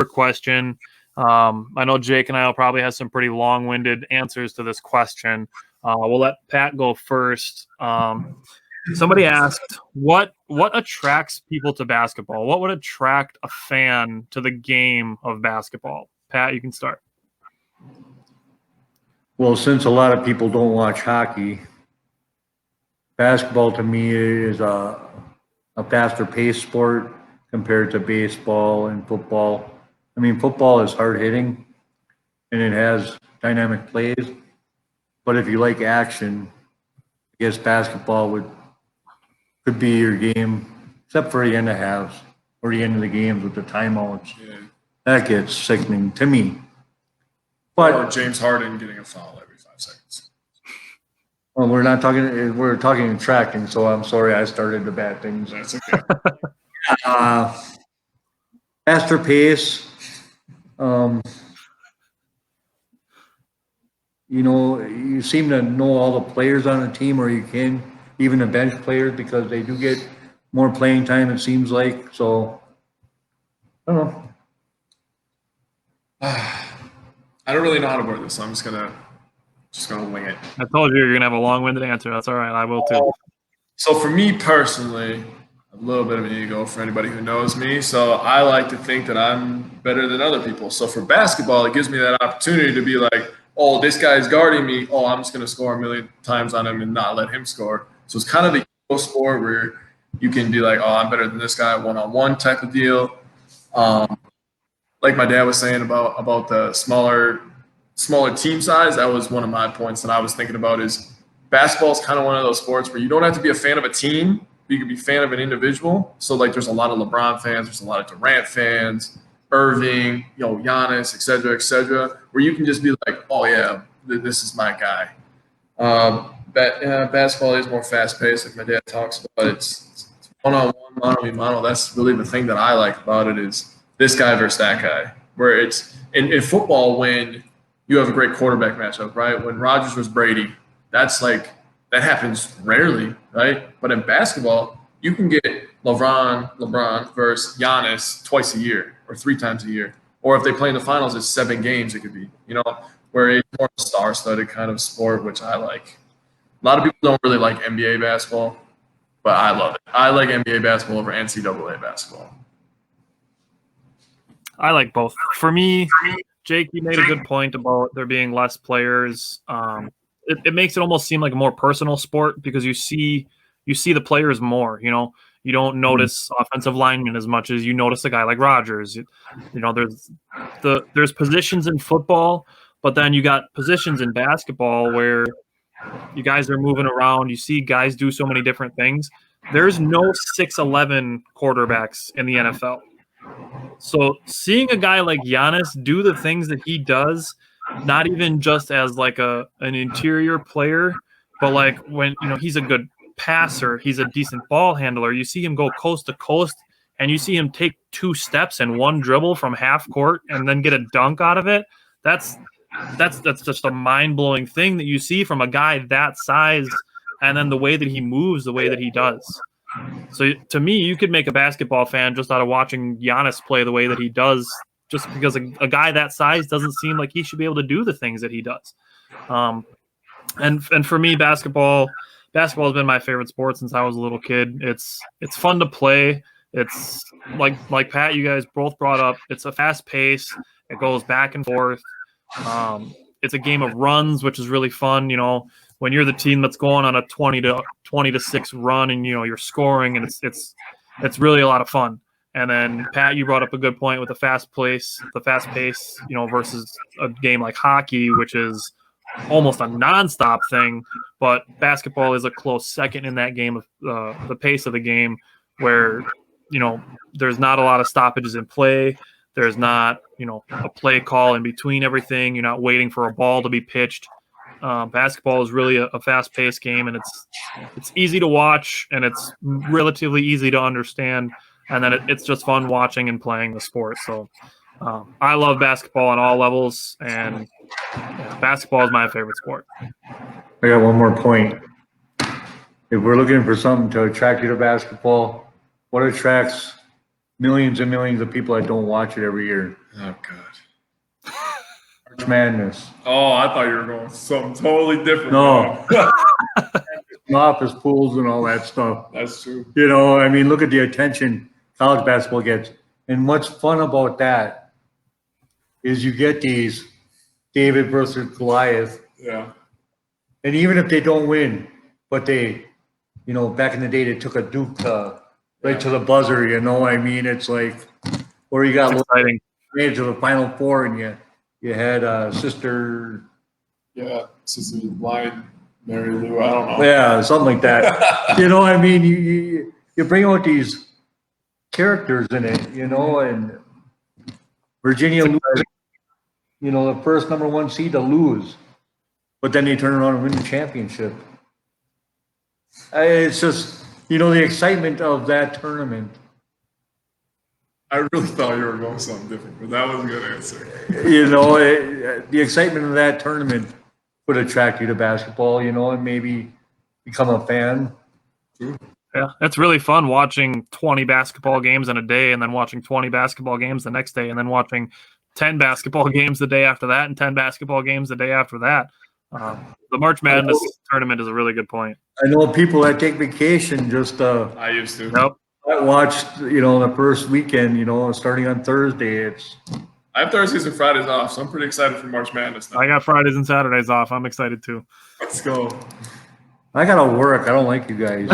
question. I know Jake and I will probably have some pretty long-winded answers to this question. We'll let Pat go first. Somebody asked, what attracts people to basketball? What would attract a fan to the game of basketball? Pat, you can start. Well, since a lot of people don't watch hockey, basketball to me is a faster paced sport compared to baseball and football. I mean, football is hard hitting and it has dynamic plays, but if you like action, I guess basketball could be your game, except for the end of halves or the end of the games with the timeouts. Yeah. That gets sickening to me. Or James Harden getting a foul every 5 seconds. Well, we're talking attracting, so I'm sorry I started the bad things. That's okay. Faster pace. You seem to know all the players on the team, or you can, even the bench players, because they do get more playing time, it seems like. So, I don't know. I don't really know how to word this, so I'm just gonna wing it. I told you you're gonna have a long-winded answer. That's all right. I will too. So for me personally, a little bit of an ego for anybody who knows me. So I like to think that I'm better than other people. So for basketball, it gives me that opportunity to be like, oh, this guy's guarding me. Oh, I'm just gonna score a million times on him and not let him score. So it's kind of the ego sport where you can be like, oh, I'm better than this guy, one-on-one type of deal. Like my dad was saying about the smaller team size, that was one of my points that I was thinking about. Is basketball is kind of one of those sports where you don't have to be a fan of a team, but you can be a fan of an individual. So like there's a lot of LeBron fans, there's a lot of Durant fans, Irving, Giannis, et cetera, where you can just be like, oh yeah, this is my guy. Basketball is more fast-paced, like my dad talks about. It's one-on-one, mano-a-mano. That's really the thing that I like about it, is this guy versus that guy. Where it's in football, when you have a great quarterback matchup, right? When Rodgers versus Brady, that happens rarely, right? But in basketball, you can get LeBron versus Giannis twice a year or 3 times a year. Or if they play in the finals, it's 7 games it could be, where it's more a star-studded kind of sport, which I like. A lot of people don't really like NBA basketball, but I love it. I like NBA basketball over NCAA basketball. I like both. For me, Jake, you made a good point about there being less players. It makes it almost seem like a more personal sport because you see the players more. You don't notice offensive linemen as much as you notice a guy like Rodgers. There's positions in football, but then you got positions in basketball where you guys are moving around. You see guys do so many different things. There's no 6'11" quarterbacks in the NFL. So seeing a guy like Giannis do the things that he does, not even just as like an interior player, but like when he's a good passer, he's a decent ball handler. You see him go coast to coast, and you see him take 2 steps and 1 dribble from half court and then get a dunk out of it. That's just a mind-blowing thing that you see from a guy that size, and then the way that he moves, the way that he does. So to me, you could make a basketball fan just out of watching Giannis play the way that he does, just because a guy that size doesn't seem like he should be able to do the things that he does. And for me, basketball has been my favorite sport since I was a little kid. It's fun to play. It's like Pat, you guys both brought up. It's a fast pace. It goes back and forth. It's a game of runs, which is really fun. When you're the team that's going on a 20 to 6 run, and you're scoring, and it's really a lot of fun. And then Pat, you brought up a good point with the fast pace, versus a game like hockey, which is almost a nonstop thing. But basketball is a close second in that game of the pace of the game, where there's not a lot of stoppages in play. There's not a play call in between everything. You're not waiting for a ball to be pitched. Basketball is really a fast-paced game, and it's easy to watch, and it's relatively easy to understand, and then it's just fun watching and playing the sport. So I love basketball on all levels, and basketball is my favorite sport. I got one more point. If we're looking for something to attract you to basketball, what attracts millions and millions of people that don't watch it every year. Oh God. March Madness. Oh, I thought you were going something totally different. No. Office pools and all that stuff. That's true. You know, I mean, look at the attention college basketball gets. And what's fun about that is you get these David versus Goliath. Yeah. And even if they don't win, but they, you know, back in the day, they took a Duke right to the buzzer, you know. I mean, it's like, or you got Exciting. made to the Final Four and you had Sister. Yeah. Sister Blind, Mary Lou. I don't know. Yeah, something like that. You know, I mean, you bring out these characters in it, you know, and Virginia loses, you know, the first #1 seed to lose, but then they turn around and win the championship. It's just, you know, the excitement of that tournament. I really thought you were going something different, but that was a good answer. You know, the excitement of that tournament would attract you to basketball, you know, and maybe become a fan. Yeah, it's really fun watching 20 basketball games in a day and then watching 20 basketball games the next day and then watching 10 basketball games the day after that and 10 basketball games the day after that. The March Madness tournament is a really good point. I know people that take vacation just I used to. Yep. I watched, you know, the first weekend, you know, starting on Thursday. I have Thursdays and Fridays off, so I'm pretty excited for March Madness now. I got Fridays and Saturdays off. I'm excited too. Let's go. I gotta work. I don't like you guys.